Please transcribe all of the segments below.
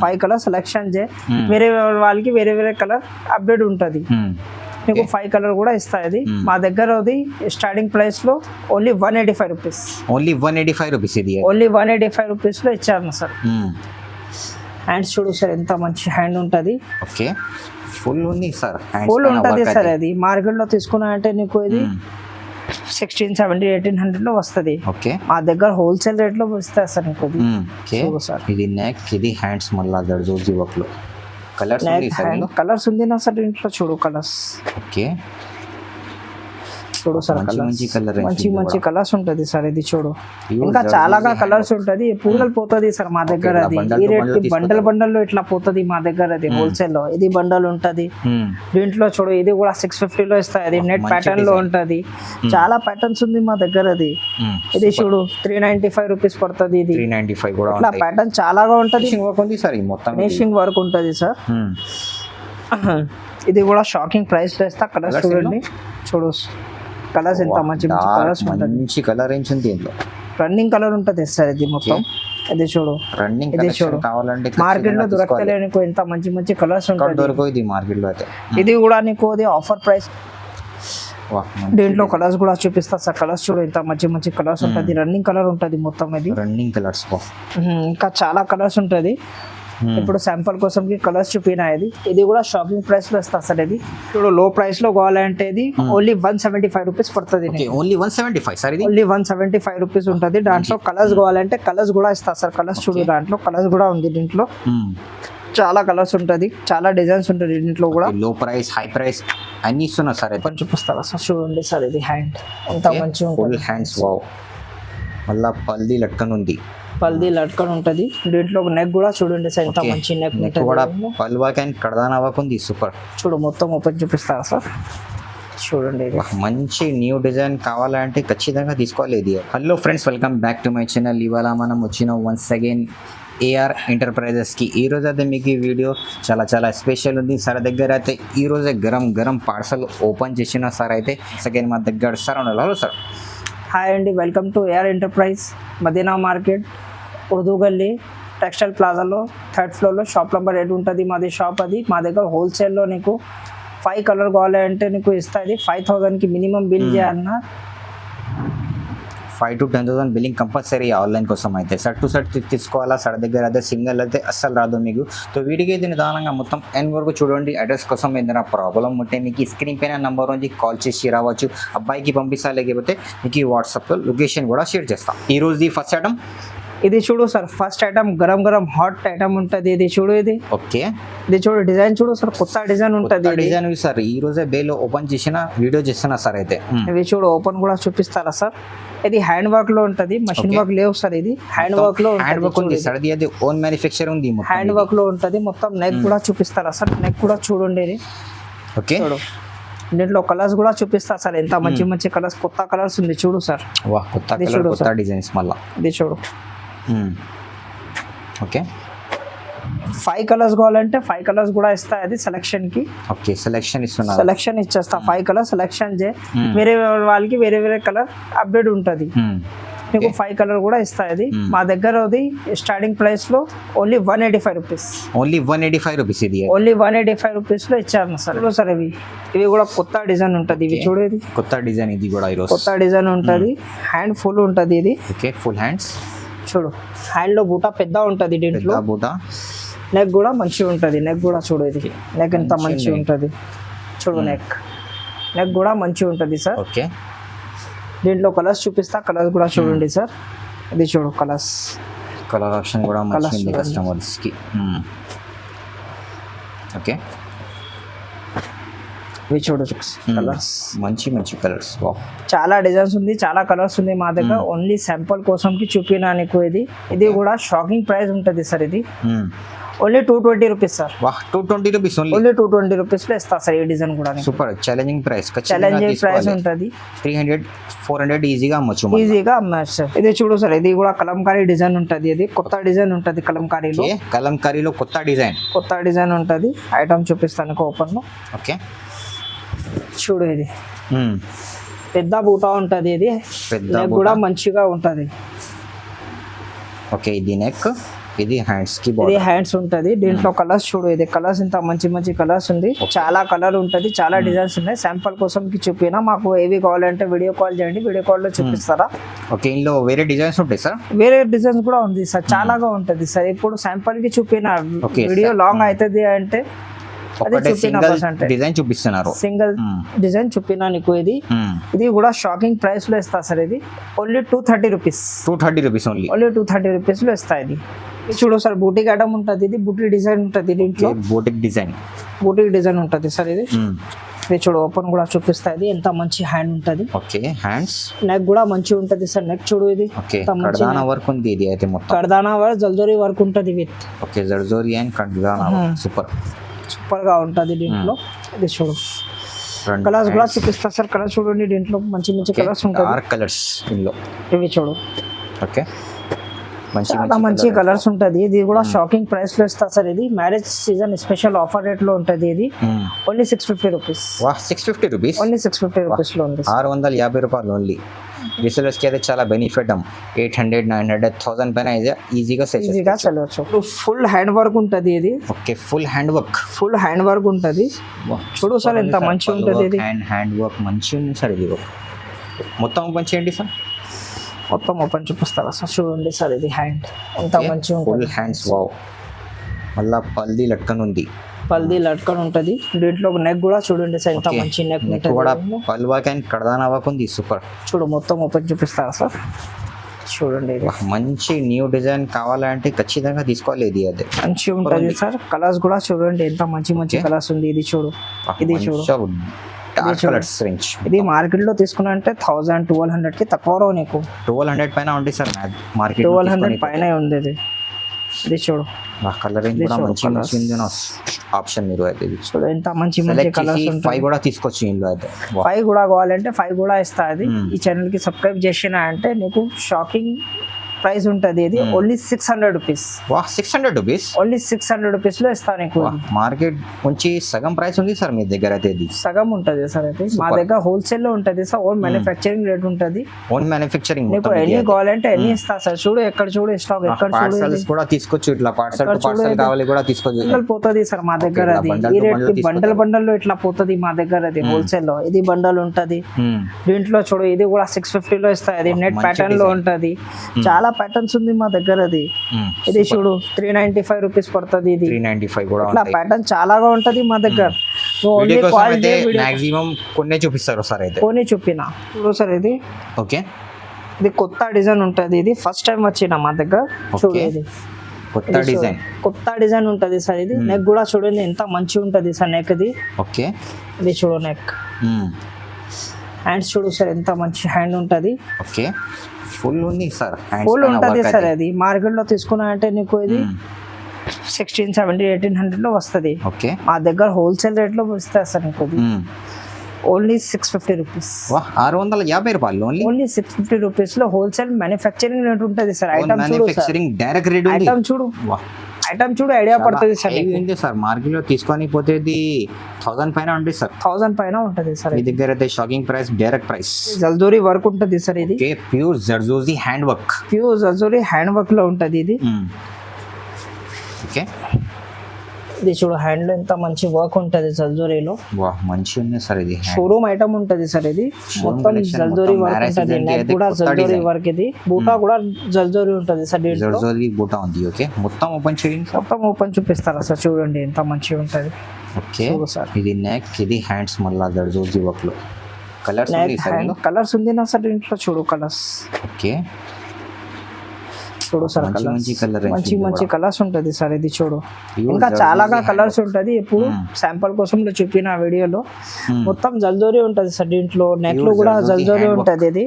5 colour selection చే వేరే వాళ్ళకి వేరే వేరే కలర్ అప్డేట్ ఉంటుంది మీకు 5 కలర్ కూడా ఇస్తాయి అది మా దగ్గర అది స్టార్టింగ్ ప్రైస్ లో ఓన్లీ 185 రూపీస్ ఓన్లీ 185 రూపీస్ ఇది ఓన్లీ 185 రూపీస్ లో ఇచ్చారు సార్ హ్యాండ్స్ చూడు సార్ ఎంత మంచి హ్యాండ్ ఉంటుంది ఓకే ఫుల్ ఉంది సార్ ఫుల్ ఉంటుంది సార్ అది మార్కెట్ లో తీసుకున్నా అంటే నీకు ఇది 1670 1800 లో వస్తుంది ఓకే మా దగ్గర హోల్సేల్ రేట్ లో ఇస్తారు సార్ నీకు సార్ ఇది నెక్ ఇది హ్యాండ్స్ మళ్ళా దర్జోజీ వర్క్ లో కలర్స్ ఉంది సార్ కలర్స్ ఉంది నా సార్ ఇంట్లో చూడు కలర్స్ ఓకే చూడు సార్ మంచి కలర్ మంచి కలర్స్ ఉంటుంది సార్ ఇది చూడు ఇంకా చాలా కలర్స్ ఉంటుంది పూర్గల్ పోతుంది సార్ మా దగ్గర అది ఈ రేట్ కి బండల్ లో ఇట్లా పోతుంది మా దగ్గర అది హోల్సేల్ లో ఇది బండల్ ఉంటది దీంట్లో చూడు ఇది కూడా 650 లో ఇస్తాయి అది నెట్ ప్యాటర్న్ లో ఉంటది చాలా ప్యాటర్న్స్ ఉంది మా దగ్గర అది ఇది చూడు 395 రూపీస్ పడుతుంది ఇది 395 కూడా ఇట్లా ప్యాటర్న్ చాలాగా ఉంటది ఉంది సార్ ఈ మొత్తం ఫినిషింగ్ వర్క్ ఉంటది సార్ ఇది కూడా షాకింగ్ ప్రైస్ లో ఇస్తా కలర్స్ చూడండి చూడు కలర్స్ ఎంత మంచి కలర్స్ ఉంటుంది మంచి కలర్ రేంజ్ ఉంది దీంట్లో రన్నింగ్ కలర్ ఉంటుంది సార్ ఇది మొత్తం ఇది చూడు రన్నింగ్ ఇది చూడు కావాలంటే మార్కెట్ లో దొరకలే నీకు ఎంత మంచి కలర్స్ ఉంటాయి దొరకవు ఇది మార్కెట్ లో అయితే ఇది కూడా నీకు అది ఆఫర్ ప్రైస్ దీంట్లో కలర్స్ కూడా చూపిస్తా సార్ కలర్స్ చూడు ఎంత మంచి కలర్స్ ఉంటుంది రన్నింగ్ కలర్ ఉంటుంది మొత్తం ఇది రన్నింగ్ కలర్స్ ఇంకా చాలా కలర్స్ ఉంటుంది ఇప్పుడు శాంపుల్ కోసం కలర్స్ చూపినా ఇది కూడా షాపింగ్ ప్రైస్ లో ఇస్తా సార్ ఇది ఇప్పుడు లో ప్రైస్ లో కావాలంటే ఇది ఓన్లీ 175 రూపీస్ పడుతుంది ఓన్లీ 175 సార్ ఇది ఓన్లీ 175 రూపీస్ ఉంటుంది దాంట్లో కలర్స్ కావాలంటే కలర్స్ కూడా ఇస్తా సార్ కలర్స్ చూడు దాంట్లో కలర్స్ కూడా ఉంది దీంట్లో చాలా కలర్స్ ఉంటుంది చాలా డిజైన్స్ ఉంటుంది దీంట్లో కూడా లో ప్రైస్ హై ప్రైస్ అన్ని ఇస్తున్నా సార్ కొంచెం చూపిస్తారా సార్ చూడండి సార్ ఇది హ్యాండ్ ఎంత మంచిగా ఫుల్ హ్యాండ్స్ వావ్ మళ్ళా పల్ది లట్కన్ ఉంది పల్ది లట్కన్ ఉంటుంది దీంట్లో నెక్ కూడా చూడండి సార్ ఎంత మంచి నెక్ ఉంటుంది కూడా పల్వా క్యాన్ కడదాన్ అవ్వకుంది సూపర్ చూడు మొత్తం ఓపెన్ చూపిస్తారా సార్ చూడండి మంచి న్యూ డిజైన్ కావాలంటే ఖచ్చితంగా తీసుకోవాలి ఇది hello friends welcome back to my channel ఇవాళ మనం వచ్చిన వన్స్ అగైన్ ఏఆర్ ఎంటర్ప్రైజెస్కి ఈరోజు అయితే మీకు ఈ వీడియో చాలా స్పెషల్ ఉంది సార్ దగ్గర అయితే ఈరోజే గరం పార్సల్ ఓపెన్ చేసిన సార్ అయితే సెకండ్ మా దగ్గర సార్ హలో సార్ హాయ్ అండి welcome to AR enterprise Madina market Urdu Gali textile ప్లాజాలో 3rd ఫ్లోర్లో షాప్ నెంబర్ 8 ఉంటుంది మాది షాప్ అది మా దగ్గర హోల్సేల్లో నీకు 5 కలర్ కావాలంటే నీకు ఇస్తుంది 5000కి మినిమం బిల్ చేయాలన్నా 5 to 10,000 బిల్లింగ్ కంపల్సరీ ఆన్లైన్ కోసం అయితే సెట్ టు సెట్ తీసుకోవాలా సార్ దగ్గర అయితే సింగిల్ అయితే అస్సలు రాదు మీకు సో వీడికి అయితే నిదానంగా మొత్తం ఎన్ వరకు చూడండి అడ్రస్ కోసం ఏదైనా ప్రాబ్లం ఉంటే మీకు స్క్రీన్ పైన నెంబర్ నుంచి కాల్ చేసి రావచ్చు అబ్బాయికి పంపిస్తా లేకపోతే మీకు వాట్సాప్లో లొకేషన్ కూడా షేర్ చేస్తాం ఈ రోజు ఫస్ట్ ఐటమ్ ఇది చూడు sir first item garam hot item ఉంటుంది ఇది చూడు ఇది ఓకే ఇది చూడు డిజైన్ చూడు సార్ కొత్త డిజైన్ ఉంటుంది డిజైన్ సార్ ఈ రోజే బేలో ఓపెన్ చేసిన వీడియో చేస్తున్నా సార్ అయితే ఇది చూడు ఓపెన్ కూడా చూపిస్తారా సార్ ఇది హ్యాండ్ వర్క్ లో ఉంటది మషిన్ వర్క్ లేవు సార్ ఇది హ్యాండ్ వర్క్ లో ఉంది సార్ ఇది ఓన్ మ్యానుఫ్యాక్చర్ ఉంది హ్యాండ్ వర్క్ లో ఉంటది మొత్తం నెక్ కూడా చూపిస్తారా సార్ నెక్ కూడా చూడండి ఓకే చూడు దీంట్లో కలర్స్ కూడా చూపిస్తా సార్ ఎంత మంచి కలర్స్ కొత్త కలర్స్ ఉంది చూడు సార్ వాహ్ కొత్త డిజైన్స్ మళ్ళా ఇది చూడు ఓకే 5 కలర్స్ కావాలంటే 5 కలర్స్ కూడా ఇస్తాయి అది సెలెక్షన్ కి ఓకే సెలెక్షన్ ఇస్తున్నా సెలెక్షన్ ఇచ్చేస్తా 5 కలర్ సెలెక్షన్ చే వేరే వాళ్ళకి వేరే వేరే కలర్ అప్డేట్ ఉంటుంది మీకు 5 కలర్ కూడా ఇస్తాయి అది మా దగ్గర అది స్టార్టింగ్ ప్రైస్ లో ఓన్లీ 185 రూపీస్ ఓన్లీ 185 రూపీస్ ఇది ఓన్లీ 185 రూపీస్ లో ఇచ్చారు సార్ ఇవి కూడా కొత్త డిజైన్ ఉంటుంది ఇవి చూడు ఇది కొత్త డిజైన్ ఇది కూడా ఈరోజు కొత్త డిజైన్ ఉంటుంది హ్యాండ్ ఫుల్ ఉంటుంది ఇది ఓకే ఫుల్ హ్యాండ్స్ చూడు హ్యాండ్ లో బూటా పెద్ద ఉంటుంది దీంట్లో బూటా నెక్ కూడా మంచిగా ఉంటుంది నెక్ కూడా చూడు ఇది నెక్ ఎంత మంచిగా ఉంటుంది చూడు నెక్ కూడా మంచిగా ఉంటుంది సార్ ఓకే దీంట్లో కలర్స్ చూపిస్తా కలర్స్ కూడా చూడండి సార్ ఇది చూడు కలర్ ఆప్షన్ కూడా మంచిగా కస్టమర్స్ కి ఓకే ఇవి చూడు కలర్స్ మంచి కలర్స్ చాలా డిజైన్స్ ఉంది చాలా కలర్స్ ఉంది మా దగ్గర ఓన్లీ శాంపుల్ కోసం కి చూపినా నీకు ఇది కూడా షాకింగ్ ప్రైస్ ఉంటుంది సార్ ఇది only 220 rupees sir 220 rupees only 220 rupees లో ఇస్తా సార్ ఈ డిజైన్ కూడా సూపర్ ఛాలెంజింగ్ ప్రైస్ ఉంటుంది 300-400 ఈజీగా అమ్మొచ్చు సార్ ఇది చూడు సార్ ఇది కూడా కలంకారీ డిజైన్ ఉంటుంది ఇది కొత్త డిజైన్ ఉంటుంది కలంకారీలో కొత్త డిజైన్ ఉంటుంది ఐటమ్ చూపిస్తాను ఓపెన్ లో ఓకే చూడు ఇది పెద్ద బూటా ఉంటుంది ఇది నెక్ కూడా మంచిగా ఉంటుంది ఓకే ఇది నెక్ ఇది హ్యాండ్స్ కి ఇది బార్డర్. హ్యాండ్స్ ఉంటది. దీంట్లో కలర్స్ చూడు, ఇది కలర్స్ ఇంత మంచి మంచి కలర్స్ ఉంది. చాలా కలర్ ఉంటది, చాలా డిజైన్స్ ఉన్నాయి. శాంపుల్ కోసం చూపినా, మాకు ఏవి కావాలంటే వీడియో కాల్ చేయండి, వీడియో కాల్ లో చూపిస్తారా. ఓకే, ఇందులో వేరే డిజైన్స్ ఉంటాయి సార్? వేరే డిజైన్స్ కూడా ఉంది సార్, చాలాగా ఉంటది సార్. ఇప్పుడు శాంపుల్ కి చూపినా, Okay, వీడియో లాంగ్ అవుతుంది అంటే అది ఒకటే చూపినా సింగిల్ పర్సెంట్ డిజైన్ చూపిస్తున్నారు. సింగిల్ డిజైన్ చూపినా నీకు. ఇది కూడా షాకింగ్ ప్రైస్ లో ఇస్తా సార్. ఇది only 230 rupees. 230 rupees only. Only 230 rupees లో ఇస్తా. ఇది చూడు సార్, బూటిక్ ఐటమ్ ఉంటుంది. ఇది బూటీ డిజైన్ ఉంటుంది. దీంట్లో బోటిక్ డిజైన్, బూటిక్ డిజైన్ ఉంటుంది సార్. ఇది ఇది చూడు, ఓపెన్ కూడా చూపిస్తా. ఇది ఎంత మంచి హ్యాండ్ ఉంటుంది. ఓకే, హ్యాండ్స్ నెక్ కూడా మంచిగా ఉంటుంది సార్. నెక్ చూడు, ఇది ఓకే, ఎంత మంచి కర్దానా వర్క్ ఉంది. ఇది అయితే మొత్తం కర్దానా వర్క్, జల్జోరీ వర్క్ ఉంటుంది విత్. ఓకే, జర్జోరీ అండ్ కర్దానా సూపర్ సూపర్ గా ఉంటుంది దీంట్లో. ఇది చూడు, కలర్స్ కూడా చూపిస్తా సార్. కలర్స్ చూడండి, దీంట్లో మంచి మంచి కలర్స్ ఉంటాయి. డార్క్ కలర్స్ ఇందులో. ఇవి చూడు, ఓకే, మంచి చాలా మంచి కలర్స్ ఉంటుంది. ఇది కూడా షాకింగ్ ప్రైస్ లో ఇస్తా సార్. ఇది marriage season special offer rate లో ఉంటుంది. ఇది ఓన్లీ 650 రూపీస్. వా, 650 రూపీస్ ఓన్లీ 650 రూపీస్ లో ఉంది. 650 రూపాయలు ఓన్లీ. రీసెలర్స్ కి అయితే చాలా బెనిఫిట్. 800, 900, 1000 పైన ఈజీగా సేల్ ఈజీగా చల్లవచ్చు. ఫుల్ హ్యాండ్ వర్క్ ఉంటుంది. ఇది okay, full hand work. Full hand work ఉంటుంది. చూడు సార్, ఎంత మంచిగా ఉంటుంది. ఇది హ్యాండ్ వర్క్ మంచిగా ఉంది సార్. ఇది మొత్తం మంచి ఏంటి సార్? మొత్తం ఓపెన్ చూపిస్తారా సార్? చూడండి సార్, ఇది హ్యాండ్ ఎంత మంచిగా ఫుల్ ఉంటుంది. హ్యాండ్స్. వావ్, మళ్ళా పల్ది లట్కన్ ఉంది. పల్ది లట్కన్ ఉంటుంది. దీంట్లో నెక్ కూడా చూడండి సార్, ఎంత మంచి నెక్ నెక్ కూడా ఉంటుంది. పల్ వర్క్ అండ్ కర్దానా వర్క్ ఉంది. సూపర్. చూడు, మొత్తం ఓపెన్ చూపిస్తారా సార్? చూడండి, ఇది మంచి న్యూ డిజైన్ కావాలంటే ఖచ్చితంగా తీసుకోవాలి. ఇది అదే మంచిగా ఉంటుంది సార్. కలర్స్ కూడా చూడండి, ఎంత మంచి మంచి కలర్స్ ఉంది. ఇది చూడు, ఇది చూడు, డార్క్ కలర్స్ రేంజ్. ఇది మార్కెట్ లో తీసుకున్నా అంటే 1000-1200 కి తక్కువలో నీకు 1200 పైన ఉంది సార్ మార్కెట్. 1200 పైన ఉంది. ఇది చూడు, కలర్ రేంజ్ కూడా మంచి మంచి ఉంది. ఆప్షన్ మీరు అయితే ఇది చూడు, ఎంత మంచి మంచి కలర్స్ ఉంటాయి. 5 కూడా తీసుకోవచ్చు ఇందులో అయితే. 5 కూడా కావాలంటే 5 కూడా ఇస్తా. అది ఈ ఛానల్ కి సబ్స్క్రైబ్ చేసినా అంటే నీకు షాకింగ్ ప్రైస్ ఉంటుంది. ఇది ఓన్లీ 600 రూపీస్. వా, 600 రూపీస్ ఓన్లీ 600 రూపీస్ లో ఇస్తా నీకు. మార్కెట్ నుంచి సగం ప్రైస్ ఉంది సార్ మీ దగ్గర అయితే. ఇది సగం ఉంటుంది సార్. అయితే మా దగ్గర హోల్సేల్ లో ఉంటుంది సార్. ఓన్ మ్యానుఫ్యాక్చరింగ్ రేట్ ఉంటుంది. Own manufacturing. నీకు ఎన్ని కావాలంటే ఎన్ని ఇస్తా సార్. చూడు, ఎక్కడ చూడు స్టాక్, ఎక్కడ చూడు. పార్సల్స్ కూడా తీసుకోవచ్చు. ఇట్లా పార్సల్ కావాలి కూడా తీసుకోవచ్చు. బండల్ పోతుంది సార్ మా దగ్గర. అది ఈ రేట్ కి బండల్ బండల్ లో ఇట్లా పోతుంది మా దగ్గర. అది హోల్సేల్ లో. ఇది బండల్ ఉంటది. దీంట్లో చూడు, ఇది కూడా 650 లో ఇస్తా. ఇది నెట్ ప్యాటర్న్ లో ఉంటది. చాలా ప్యాటర్న్స్ ఉంది మా దగ్గర. అది ఇది చూడు, 395 రూపీస్ పడుతుంది. ఇది 395 కూడా ఇట్లా ప్యాటర్న్ చాలాగా ఉంటది మా దగ్గర. ఓన్లీ క్వాలిటీ మాక్సిమం కొన్ని చూపిస్తారు సార్. అయితే కొన్ని చూపినా చూడు సార్. ఇది ఓకే, ఇది కొత్త డిజైన్ ఉంటది. ఇది ఫస్ట్ టైం వచ్చిన మా దగ్గర. చూడు, ఇది కొత్త డిజైన్. కొత్త డిజైన్ ఉంటది సార్. ఇది నెక్ కూడా చూడండి, ఎంత మంచిగా ఉంటది సార్ నెక్. ఇది ఓకే, ఇది చూడు నెక్. హ్యాండ్స్ చూడు సార్, ఎంత మంచి హ్యాండ్ ఉంటది. ఓకే, ఫుల్ ఉంది సార్. ఫుల్ ఉంటది సార్. అది మార్కెట్ లో తీసుకున్నా అంటే నీకు ఇది 1670, 1800 లో వస్తుంది. ఓకే, మా దగ్గర హోల్సేల్ రేట్ లో ఇస్తా సార్ నీకు. Only 650 rupees. 650 రూపాయలు ఓన్లీ. ఓన్లీ 650 రూపీస్ లో హోల్సేల్ మ్యానుఫ్యాక్చరింగ్ రేట్ ఉంటుంది సార్. ఐటమ్ చూడు, మ్యానుఫ్యాక్చరింగ్ డైరెక్ట్ రేట్ ఉంది. ఐటమ్ చూడు, ఐటమ్ చూడు, ఐడియా పడుతుంది సార్. ఏంటి సార్ మార్కెట్ లో తీసుకొని పోతేది 1000 పైన ఉంటుంది సార్. 1000 పైన ఉంటుంది సార్. మీ దగ్గర అయితే షాకింగ్ ప్రైస్, డైరెక్ట్ ప్రైస్. జల్జోరీ వర్క్ ఉంటుంది సార్. ఇది ప్యూర్ జర్జోరీ హ్యాండ్ వర్క్. ప్యూర్ జల్జోరీ హ్యాండ్ వర్క్ లో ఉంటుంది. ఇది ఓకే, ఇది చూడు, హ్యాండ్ లో ఎంత మంచి వర్క్ ఉంటుంది జల్జోరీలో. వాహ్, మంచి ఉంది సార్. ఇది షోరూమ్ ఐటమ్ ఉంటుంది సార్. ఇది మొత్తం జల్జోరీ వర్క్ ఉంటుంది. నెక్ కూడా జల్జోరీ వర్క్. ఇది బూటా కూడా జల్జోరీ ఉంటుంది సార్. జల్జోరీ బూటా ఉంది. ఓకే, మొత్తం ఓపెన్ చేయండి. మొత్తం ఓపెన్ చూపిస్తారా సార్? చూడండి, ఎంత మంచిగా ఉంటుంది. ఓకే సార్, ఇది నెక్, ఇది హ్యాండ్స్. మళ్ళీ జల్జోరీ వర్క్ లో కలర్స్ ఉంది సార్. కలర్స్ ఉంది నా సార్ దీంట్లో. చూడు కలర్స్. ఓకే, చూడు సార్, మంచి మంచి కలర్స్ ఉంటుంది సార్. ఇది చూడు, ఇంకా చాలాగా కలర్స్ ఉంటుంది. ఇప్పుడు శాంపుల్ కోసం చూపిన వీడియోలో మొత్తం జల్జోరీ ఉంటుంది సార్. దీంట్లో నెక్ లో కూడా జల్జోరీ ఉంటుంది.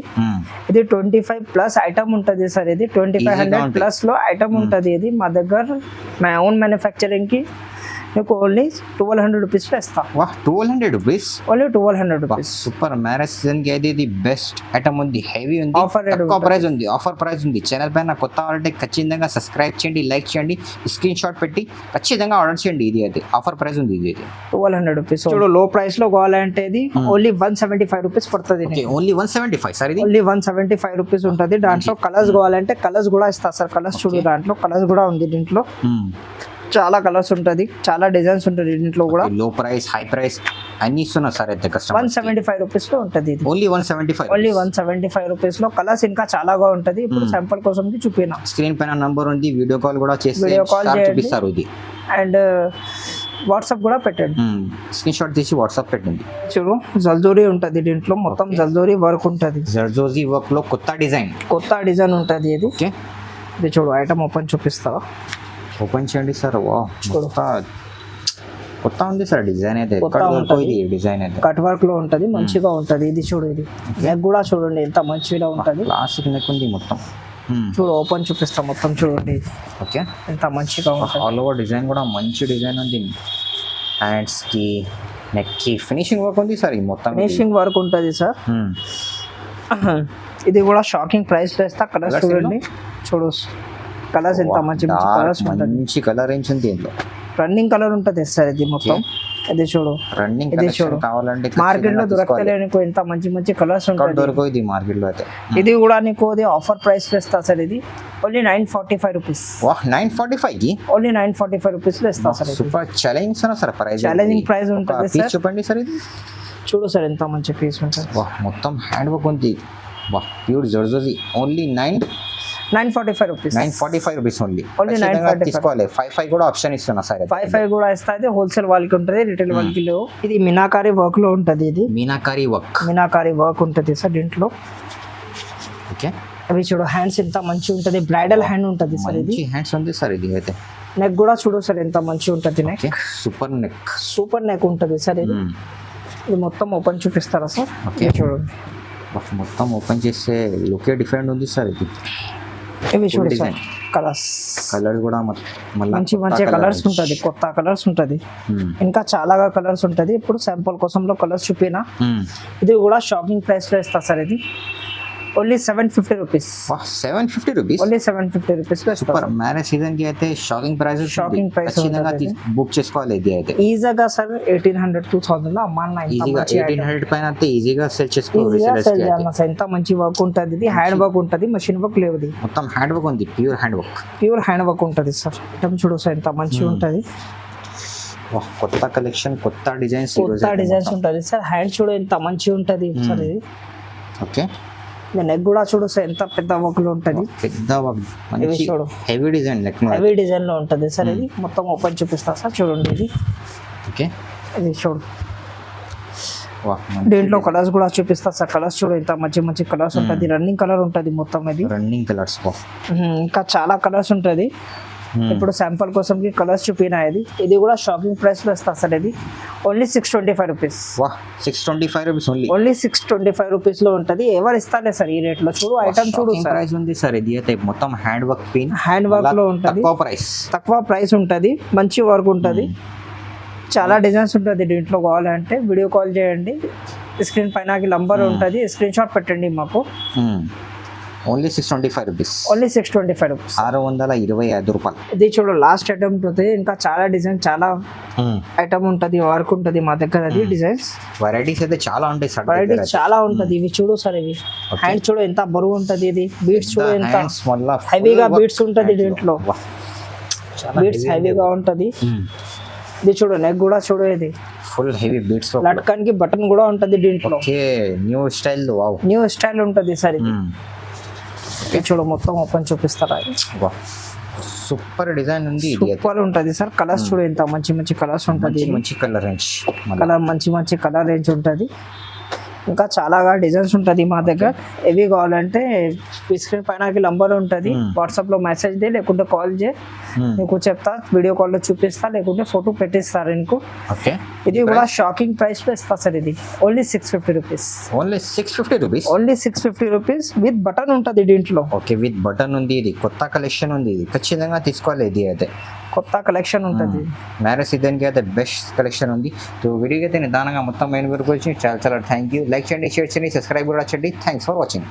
ఇది 25+ ఐటమ్ ఉంటుంది సార్. ఇది 2500+ లో ఐటమ్ ఉంటుంది. ఇది మా దగ్గర మా ఓన్ మ్యానుఫ్యాక్చరింగ్ కి మీకు ఓన్లీ 1200 రూపీస్లో ఇస్తా. వా 1200 rupees, only 1200 rupees. Super. Marriage season కి అయితే ఇది బెస్ట్ ఐటమ్ ఉంది, హెవీ ఉంది, Offer rate తక్కువ ఉంటుంది. ప్రైస్ ఉంది, ఆఫర్ ప్రైస్ ఉంది. ఛానల్ పైన కొత్త వాళ్ళంటే ఖచ్చితంగా సబ్స్క్రైబ్ చేయండి, లైక్ చేయండి, స్క్రీన్ షాట్ పెట్టి ఖచ్చితంగా ఆర్డర్ చేయండి. ఇది అయితే ఆఫర్ ప్రైస్ ఉంది. ఇది అయితే 1200 రూపీస్. చూడు లో ప్రైస్ లో కావాలంటే ఇది ఓన్లీ 175 రూపీస్ పడుతుంది. Only 175 sir. ఇది ఓన్లీ 175 రూపీస్ ఉంటుంది. దాంట్లో కలర్స్ కావాలంటే కలర్స్ కూడా ఇస్తా సార్. కలర్స్ చూడు, దాంట్లో కలర్స్ కూడా ఉంది. దీంట్లో చాలా కలర్స్ ఉంటుంది, చాలా డిజైన్స్ ఉంటుంది దీంట్లో కూడా. లో ప్రైస్, హై ప్రైస్ అన్ని ఇస్తున్నారు సార్. అయితే కస్టమర్ 175 రూపీస్ లో ఉంటుంది ఇది. ఓన్లీ 175. ఓన్లీ 175 రూపీస్ లో కలర్స్ ఇంకా చాలాగా ఉంటుంది. ఇప్పుడు శాంపుల్ కోసం చూపినా. స్క్రీన్ పైన నంబర్ ఉంది, వీడియో కాల్ కూడా చేస్తే వీడియో కాల్ సార్ చేయండి. చూపిస్తారు. ఇది అండ్ వాట్సాప్ కూడా పెట్టండి, స్క్రీన్ షాట్ తీసి వాట్సాప్ పెట్టండి. చూడు జల్దూరి ఉంటుంది దీంట్లో, మొత్తం జల్దూరి వర్క్ ఉంటుంది. జర్దోజీ వర్క్ లో కొత్త డిజైన్ ఉంటుంది ఇది. ఓకే, ఇది చూడు ఐటమ్ ఓపెన్ చూపిస్తావా? ఓపెన్ చేయండి సార్. వా చూడు. కొత్త ఉంది సార్ డిజైన్ అయితే. కొత్త ఎక్కడ ఉంటుంది. ఇది డిజైన్ అయితే కట్ వర్క్ లో ఉంటుంది, మంచిగా ఉంటుంది. ఇది చూడు, ఇది నెక్ కూడా చూడండి ఎంత మంచిగా ఉంటుంది. క్లాసిక్ నెక్ ఉంది మొత్తం. చూడు ఓపెన్ చూపిస్తా మొత్తం చూడండి ఓకే, ఎంత మంచిగా ఉంటుంది. ఆల్ ఓవర్ డిజైన్ కూడా మంచి డిజైన్ ఉంది. హ్యాండ్స్ కి, నెక్ కి ఫినిషింగ్ వర్క్ ఉంది సార్. ఈ మొత్తం ఫినిషింగ్ వర్క్ ఉంటుంది సార్. ఇది కూడా షాకింగ్ ప్రైస్ లో ఇస్తా. కలర్స్ చూడండి, చూడు కలర్స్ ఎంత మంచి మంచి కలర్స్ ఉంటుంది. మంచి కలర్ రేంజ్ ఉంది దీంట్లో. రన్నింగ్ కలర్ ఉంటుంది సార్ ఇది మొత్తం. ఇది చూడు, రన్నింగ్ ఇది చూడు, కావాలంటే మార్కెట్ లో దొరకలే నీకు ఎంత మంచి మంచి కలర్స్ ఉంటుంది. దొరకవు ఇది మార్కెట్ లో అయితే. ఇది కూడా నీకు ఆఫర్ ప్రైస్ లో ఇస్తా సార్. ఇది ఓన్లీ 945 రూపీస్. వాహ్ 945 కి ఓన్లీ 945 రూపీస్ లో ఇస్తా sir. Super challenge sir. Price challenging price ఉంటుంది సార్. చెప్పండి సార్. ఇది చూడు సార్ ఎంత మంచి పీస్ ఉంటుంది. వాహ్ మొత్తం హ్యాండ్ వర్క్ ఉంది. వాహ్ pure zardozi. Only 945 rupees. 945 rupees only. Only 945 తీసుకోవాలి. 55 కూడా ఆప్షన్ ఇస్తున్నా సార్. 55 కూడా ఇస్తా. ఇది హోల్సేల్ వాళ్ళకి ఉంటుంది, రిటైల్ వాళ్ళకి లేవు. ఇది మీనాకారి వర్క్ లో ఉంటుంది. ఇది మీనాకారి వర్క్ ఉంటుంది సార్ దీంట్లో. ఓకే, అవి చూడు హ్యాండ్స్ ఎంత మంచి ఉంటుంది, బ్రైడల్ హ్యాండ్ ఉంటుంది సార్. ఇది మంచి హ్యాండ్స్ ఉంది సార్. ఇది అయితే నెక్ కూడా చూడు సార్ ఎంత మంచి ఉంటుంది. నెక్ సూపర్ నెక్ ఉంటుంది సార్. ఇది మొత్తం ఓపెన్ చూపిస్తారా సార్? ఓకే, చూడండి మొత్తం ఓపెన్ చేస్తే లుకే డిఫరెంట్ ఉంది సార్. ఇది ఇవి చూడు సార్, కలర్ కూడా మంచి కలర్స్ ఉంటుంది, కొత్త కలర్స్ ఉంటుంది. ఇంకా చాలా కలర్స్ ఉంటుంది. ఇప్పుడు శాంపుల్ కోసంలో కలర్స్ చూపినా. ఇది కూడా షాకింగ్ ప్రైస్ లో ఇస్తా సార్. ఇది only 750 rupees. 750 rupees. Only 750 rupees లో ఇస్తా. మ్యారేజ్ సీజన్ కి అయితే షాకింగ్ ప్రైస్ బుక్ చేసుకోవాలి. ఇది అయితే ఈజీగా సార్ 1800 2000 లో అమ్మాలన్నా. ఈజీగా 1800 పైన అయితే ఈజీగా సెల్ చేసుకోవాలి. ఎంత మంచి వర్క్ ఉంటుంది. ఇది హ్యాండ్ వర్క్ ఉంటుంది, మెషిన్ వర్క్ లేదు. మొత్తం హ్యాండ్ వర్క్ ఉంది, ప్యూర్ హ్యాండ్ వర్క్ ఉంటుంది సార్. ఐటమ్ చూడు సార్ ఎంత మంచిగా ఉంటుంది. కొత్త కలెక్షన్, కొత్త డిజైన్స్ ఉంటుంది సార్. హ్యాండ్ చూడు ఎంత మంచిగా ఉంటుంది సార్. ఇది ఓకే, నెక్ కూడా చూడు సార్ ఎంత పెద్ద వర్క్ లో ఉంటుంది. హెవీ డిజైన్ లో ఉంటుంది సార్. ఇది మొత్తం ఓపెన్ చూపిస్తా సార్. చూడండి ఇది. ఓకే, ఇది చూడు, దీంట్లో కలర్స్ కూడా చూపిస్తా సార్. కలర్స్ చూడు ఎంత మంచి కలర్స్ ఉంటుంది. రన్నింగ్ కలర్ ఉంటుంది మొత్తం. ఇది రన్నింగ్ కలర్స్. ఇంకా చాలా కలర్స్ ఉంటుంది. ఇప్పుడు శాంపుల్ కోసం కలర్స్ చూపినా. ఇది కూడా షాకింగ్ ప్రైస్ లో ఇస్తా సార్. ఇది only 625 rupees. 625 rupees only 625 rupees లో ఉంటుంది. ఎవరు ఇస్తారే సార్ ఈ రేట్ లో? చూడు ఐటమ్ చూడు ప్రైస్ ఉంది సార్. ఇది అయితే మొత్తం హ్యాండ్ వర్క్ లో ఉంటుంది. తక్కువ ప్రైస్ ఉంటుంది, మంచి వర్క్ ఉంటుంది, చాలా డిజైన్స్ ఉంటుంది. దీంట్లో కావాలంటే వీడియో కాల్ చేయండి, స్క్రీన్ పైన నంబర్ ఉంటుంది, స్క్రీన్ షాట్ పెట్టండి మాకు. Only 625 rupees. Only 625 rupees. 625 రూపాయలు. ఇది చూడు లాస్ట్ ఐటమ్ ఉంటుంది. ఇంకా చాలా డిజైన్, చాలా ఐటమ్ ఉంటుంది, వర్క్ ఉంటుంది మా దగ్గర. అది డిజైన్స్ వెరైటీస్ అయితే చాలా ఉంటాయి సార్. వెరైటీస్ చాలా ఉంటుంది. ఇవి చూడు సార్. ఇవి హ్యాండ్ చూడు ఎంత బరువు ఉంటుంది. ఇది బీట్స్ చూడు ఎంత హెవీగా బీట్స్ ఉంటుంది. దీంట్లో బీట్స్ హెవీగా ఉంటుంది. ఇది చూడు నెక్ కూడా చూడు. ఇది ఫుల్ హెవీ బీట్స్. లట్కన్ కి బటన్ కూడా ఉంటుంది దీంట్లో. న్యూ స్టైల్ ఉంటుంది సార్. ఇది చూడు మొత్తం ఓపెన్ చూపిస్తారా? సూపర్ డిజైన్ ఉంది. సూపర్ ఉంటుంది సార్. కలర్స్ చూడు ఎంత మంచి కలర్స్ ఉంటుంది. మంచి కలర్ రేంజ్ మంచి కలర్ రేంజ్ ఉంటుంది. ఇంకా చాలా డిజైన్స్ ఉంటుంది మా దగ్గర. ఏవి కావాలంటే స్క్రీన్ పైన నంబర్ ఉంటుంది, వాట్సాప్ లో మెసేజ్ దే, లేకుంటే కాల్ చేయి, నీకు చెప్తా, వీడియో కాల్ లో చూపిస్తా, లేకుంటే ఫోటో పెట్టిస్తారు నీకు. ఇది కూడా షాకింగ్ ప్రైస్ లో ఇస్తా సార్. ఇది only 650 rupees. Only 650 rupees with button ఉంటుంది దీంట్లో. ఓకే, విత్ బటన్ ఉంది. ఇది కొత్త కలెక్షన్ ఉంది, ఇది ఖచ్చితంగా తీసుకోవాలి. ఇది అయితే కొత్త కలెక్షన్ ఉంటుంది. మ్యారేజ్ సీజన్కి అయితే బెస్ట్ కలెక్షన్ ఉంది. సో వీడియోకి అయితే నిదానంగా మొత్తం మెయిన్ వరకు వచ్చి చాలా చాలా థ్యాంక్ యూ. లైక్ చేయండి, షేర్ చేయండి, సబ్స్క్రైబ్ కూడా చేయండి. Thanks for watching.